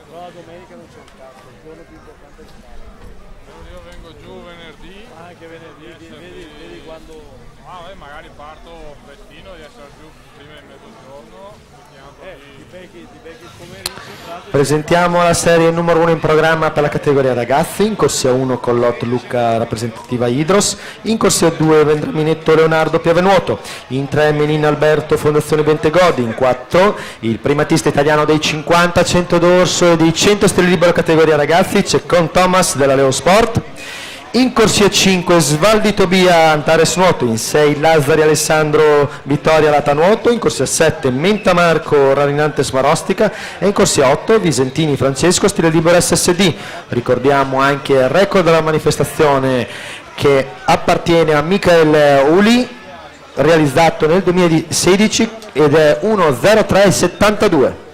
Però la domenica non c'è un cazzo, il giorno più importante è il sabato. Io vengo giù venerdì. Anche venerdì, vedi quando... magari parto vestino di essere giù prima di mezzogiorno. Ti becchi il pomeriggio. Presentiamo la serie numero 1 in programma per la categoria ragazzi. In corsia 1 con Lot Lucca rappresentativa Idros, in corsia 2 Vendraminetto Leonardo Piavenuoto, in 3 Menina Alberto Fondazione Bentegodi, in 4 il primatista italiano dei 50, 100 d'orso e dei 100 stile libero categoria ragazzi Ceccon Thomas della Leo Sport. In corsia 5 Svaldi Tobia Antares Nuoto, in 6 Lazzari Alessandro Vittoria Lata Nuoto, in corsia 7 Menta Marco Rarinantes Marostica e in corsia 8 Visentini Francesco stile libero SSD. Ricordiamo anche il record della manifestazione che appartiene a Michael Uli, realizzato nel 2016 ed è 1.03.72.